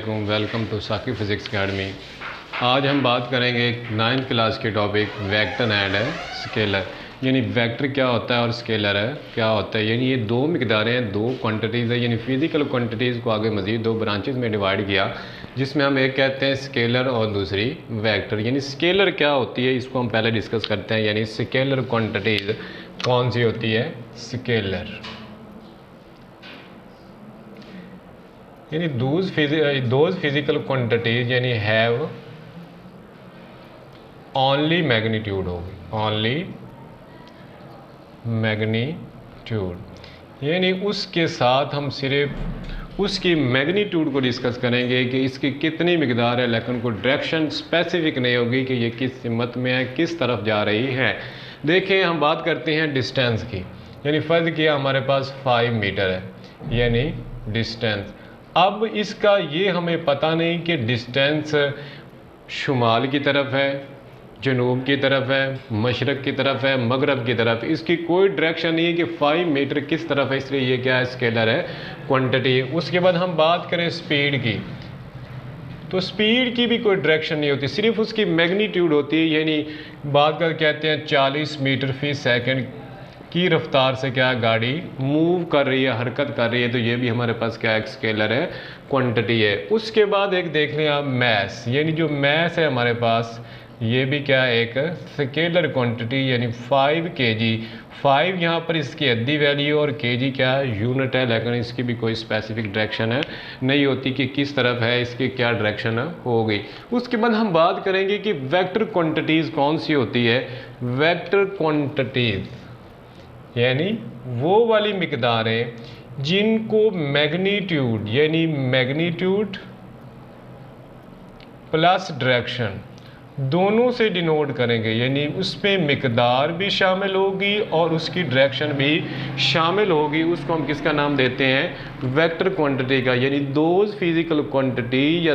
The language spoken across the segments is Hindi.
वालेकुम, वेलकम टू साकी फिज़िक्स अकेडमी। आज हम बात करेंगे 9th क्लास के टॉपिक वेक्टर एंड स्केलर। यानी वेक्टर क्या होता है और स्केलर है क्या होता है। यानी ये दो मिकदारें हैं, दो क्वांटिटीज़ है। यानी फिज़िकल क्वांटिटीज़ को आगे मज़ीद दो ब्रांचेस में डिवाइड किया, जिसमें हम एक कहते हैं स्केलर और दूसरी वेक्टर। यानी स्केलर क्या होती है इसको हम पहले डिस्कस करते हैं। यानी स्केलर क्वांटिटीज़ कौन सी होती है। स्केलर यानी दोज फिजिकल क्वांटिटीज यानी हैव ओनली मैग्नीट्यूड होगी, ओनली मैग्नीट्यूड। यानी उसके साथ हम सिर्फ उसकी मैग्नीट्यूड को डिस्कस करेंगे कि इसकी कितनी मिकदार है, लेकिन कोई डायरेक्शन स्पेसिफिक नहीं होगी कि ये किस सिमत में है, किस तरफ जा रही है। देखिए हम बात करते हैं डिस्टेंस की। यानी फ़र्ज़ किया हमारे पास 5 मीटर है यानी डिस्टेंस। अब इसका ये हमें पता नहीं कि डिस्टेंस शुमाल की तरफ है, जनूब की तरफ है, मशरक़ की तरफ है, मगरब की तरफ। इसकी कोई डायरेक्शन नहीं है कि 5 मीटर किस तरफ है, इसलिए ये क्या है, स्केलर है, क्वांटिटी है। उसके बाद हम बात करें स्पीड की, तो स्पीड की भी कोई डायरेक्शन नहीं होती, सिर्फ उसकी मैग्नीट्यूड होती है। यानी बात कर कहते हैं 40 मीटर फी सेकंड की रफ्तार से क्या गाड़ी मूव कर रही है, हरकत कर रही है, तो ये भी हमारे पास क्या एक स्केलर है, क्वांटिटी है। उसके बाद एक देख लें आप मैस, यानी जो मैस है हमारे पास ये भी क्या एक स्केलर क्वांटिटी यानी 5 kg। 5 यहाँ पर इसकी अद्दी वैल्यू और kg क्या यूनिट है, लेकिन इसकी भी कोई स्पेसिफिक डायरेक्शन है नहीं होती कि किस तरफ है, इसकी क्या डायरेक्शन होगी। उसके बाद हम बात करेंगे कि वेक्टर क्वांटिटीज़ कौन सी होती है। वेक्टर क्वांटिटीज़ यानी वो वाली मिकदारें जिनको मैग्नीट्यूड यानी मैग्नीट्यूड प्लस डायरेक्शन दोनों से डिनोट करेंगे। यानी उसमें मिकदार भी शामिल होगी और उसकी डायरेक्शन भी शामिल होगी। उसको हम किसका नाम देते हैं, वेक्टर क्वांटिटी का। यानी दोज फिजिकल क्वांटिटी या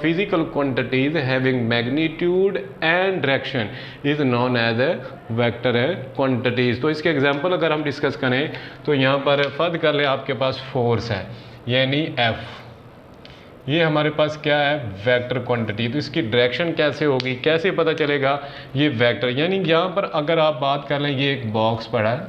physical quantities having magnitude and direction is known as a vector है क्वांटिटीज। तो इसके एग्जांपल अगर हम डिस्कस करें तो यहाँ पर फर्ज कर लें आपके पास फोर्स है यानी F, ये हमारे पास क्या है, वेक्टर क्वांटिटी। तो इसकी डायरेक्शन कैसे होगी, कैसे पता चलेगा ये वेक्टर। यानी यहाँ पर अगर आप बात कर लें, ये एक बॉक्स पड़ा है,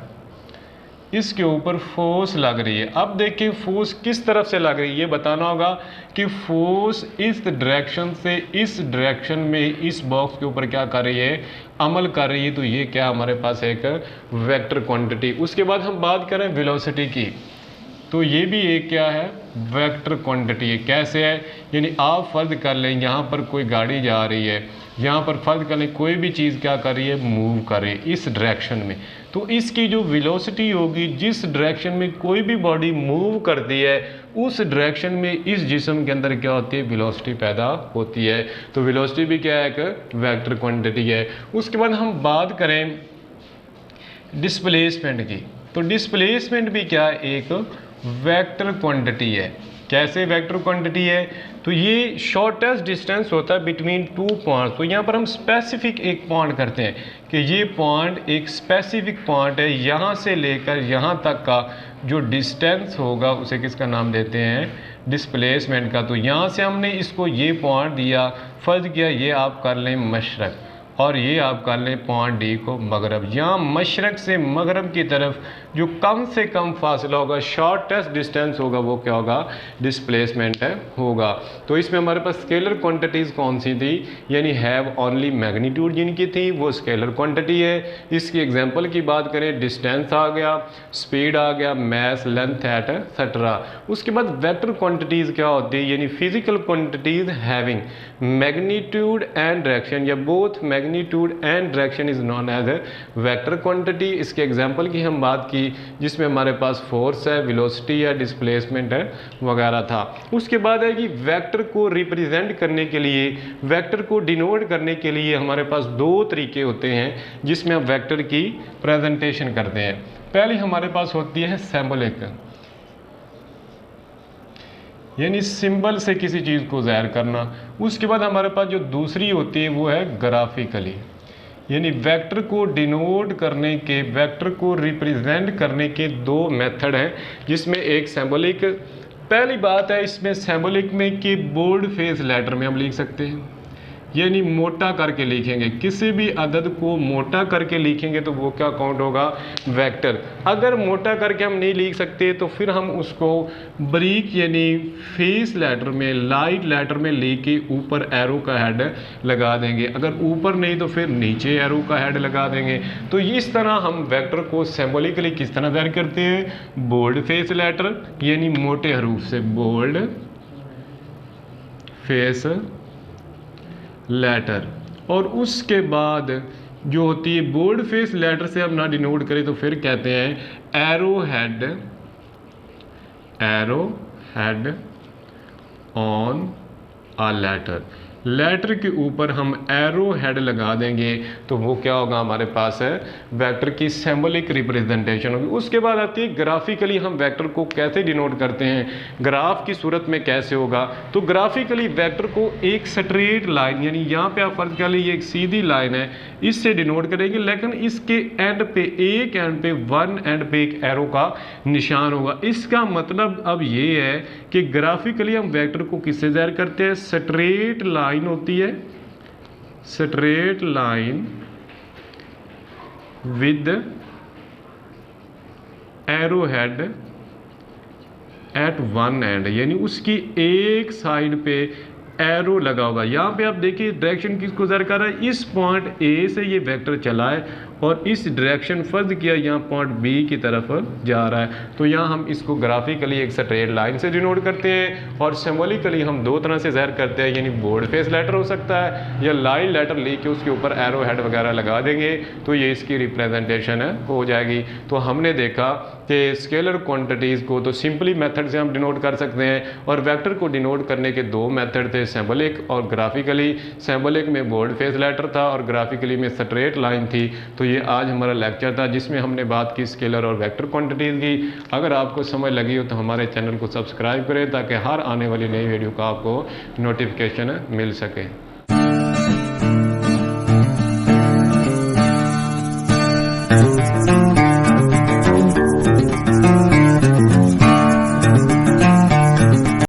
इसके ऊपर फोर्स लग रही है। अब देखिए फोर्स किस तरफ से लग रही है, ये बताना होगा कि फोर्स इस डायरेक्शन से इस डायरेक्शन में इस बॉक्स के ऊपर क्या कर रही है, अमल कर रही है। तो ये क्या हमारे पास एक वेक्टर क्वांटिटी। उसके बाद हम बात करें वेलोसिटी की, तो ये भी एक क्या है, वेक्टर क्वांटिटी है। कैसे है, यानी आप फर्ज कर लें यहाँ पर कोई गाड़ी जा रही है, यहाँ पर फर्ज कर लें कोई भी चीज़ क्या कर रही है, मूव कर रही है इस डायरेक्शन में। तो इसकी जो वेलोसिटी होगी, जिस डायरेक्शन में कोई भी बॉडी मूव करती है उस डायरेक्शन में इस जिस्म के अंदर क्या होती है, वेलोसिटी पैदा होती है। तो वेलोसिटी भी क्या है, एक वेक्टर क्वांटिटी है। उसके बाद हम बात करें डिस्प्लेसमेंट की, तो डिस्प्लेसमेंट भी क्या है, एक वेक्टर क्वांटिटी है। कैसे वेक्टर क्वांटिटी है, तो ये शॉर्टेस्ट डिस्टेंस होता है बिटवीन 2 पॉइंट। तो यहाँ पर हम स्पेसिफिक एक पॉइंट करते हैं कि ये पॉइंट एक स्पेसिफिक पॉइंट है, यहाँ से लेकर यहाँ तक का जो डिस्टेंस होगा उसे किसका नाम देते हैं, डिस्प्लेसमेंट का। तो यहाँ से हमने इसको ये पॉइंट दिया, फर्ज किया ये आप कर लें मशरक़ और ये आप कर लें पॉइंट डी को मगरब। यहाँ मशरक़ से मगरब की तरफ जो कम से कम फासला होगा, शॉर्टेस्ट डिस्टेंस होगा, वो क्या होगा, डिस्प्लेसमेंट होगा। तो इसमें हमारे पास स्केलर क्वांटिटीज़ कौन सी थी, यानी हैव ओनली मैग्नीट्यूड जिनकी थी वो स्केलर क्वांटिटी है। इसकी एग्जांपल की बात करें, डिस्टेंस आ गया, स्पीड आ गया, मैस, लेंथ एटसेट्रा। उसके बाद वेक्टर क्वांटिटीज़ क्या होती है, यानी physical quantities having magnitude and direction या both magnitude and direction is known as a vector quantity. इसके एग्जांपल की हम बात की जिसमें हमारे पास फोर्स है, वेलोसिटी है, डिस्प्लेसमेंट है वगैरह था। उसके बाद है कि वेक्टर को रिप्रेजेंट करने के लिए, वेक्टर को डिनोट करने के लिए हमारे पास दो तरीके होते हैं जिसमें हम वेक्टर की प्रेजेंटेशन करते हैं। पहले हमारे पास होती है सिंबॉलिक, यानी सिंबल से किसी चीज़ को ज़ाहिर करना। उसके बाद हमारे पास जो दूसरी होती है वो है ग्राफिकली, यानी वेक्टर को डिनोट करने के, वेक्टर को रिप्रेजेंट करने के दो मेथड हैं, जिसमें एक सिंबॉलिक पहली बात है इसमें सिंबॉलिक में कि बोल्ड फेस लेटर में हम लिख सकते हैं, यानी मोटा करके लिखेंगे। किसी भी अदद को मोटा करके लिखेंगे तो वो क्या काउंट होगा, वेक्टर। अगर मोटा करके हम नहीं लिख सकते तो फिर हम उसको बारीक यानी फेस लेटर में, लाइट लेटर में लेके ऊपर एरो का हेड लगा देंगे। अगर ऊपर नहीं तो फिर नीचे एरो का हेड लगा देंगे। तो इस तरह हम वेक्टर को सिंबॉलिकली किस तरह तैयार करते हैं, बोल्ड फेस लेटर यानी मोटे हरूफ से, बोल्ड फेस लेटर, और उसके बाद जो होती है बोल्ड फेस लेटर से हम ना डिनोट करें तो फिर कहते हैं arrow head on a letter. Letter के ऊपर हम एरो हेड लगा देंगे तो वो क्या होगा, हमारे पास है वेक्टर की सिंबॉलिक रिप्रेजेंटेशन होगी। उसके बाद आती है ग्राफिकली हम वेक्टर को कैसे डिनोट करते हैं, ग्राफ की सूरत में कैसे होगा। तो ग्राफिकली वेक्टर को एक स्ट्रेट लाइन, यानी यहाँ पे आप फर्ज कर लीजिए एक सीधी लाइन है, इससे डिनोट करेंगे, लेकिन इसके एंड पे, एक एंड पे, वन एंड पे एक एरो का निशान होगा। इसका मतलब अब ये है कि ग्राफिकली हम वेक्टर को किससे ज़ाहिर करते हैं, स्ट्रेट लाइन होती है, straight line with arrow head at one and, यानी उसकी एक साइड पे एरो लगा होगा। यहाँ पे आप देखिए डायरेक्शन किसको ज़ाहिर कर रहा है, इस पॉइंट ए से ये वेक्टर चला है और इस डायरेक्शन फर्ज किया यहाँ पॉइंट बी की तरफ जा रहा है। तो यहाँ हम इसको ग्राफिकली एक स्ट्रेट लाइन से डिनोट करते हैं, और सिंबॉलिकली हम दो तरह से ज़ाहिर करते हैं, यानी बोल्ड फेस लेटर हो सकता है या लाइन लेटर लेके उसके ऊपर एरो हेड वगैरह लगा देंगे तो ये इसकी रिप्रेजेंटेशन हो जाएगी। तो हमने देखा कि स्केलर क्वांटिटीज़ को तो सिंपली मेथड से हम डिनोट कर सकते हैं, और वेक्टर को डिनोट करने के दो मेथड थे, सिंबॉलिक और ग्राफिकली। सिंबॉलिक में बोल्ड फेस लेटर था और ग्राफिकली में स्ट्रेट लाइन थी। तो ये आज हमारा लेक्चर था जिसमें हमने बात की स्केलर और वेक्टर क्वांटिटीज़ की। अगर आपको समझ लगी हो तो हमारे चैनल को सब्सक्राइब करें ताकि हर आने वाली नई वीडियो का आपको नोटिफिकेशन मिल सके।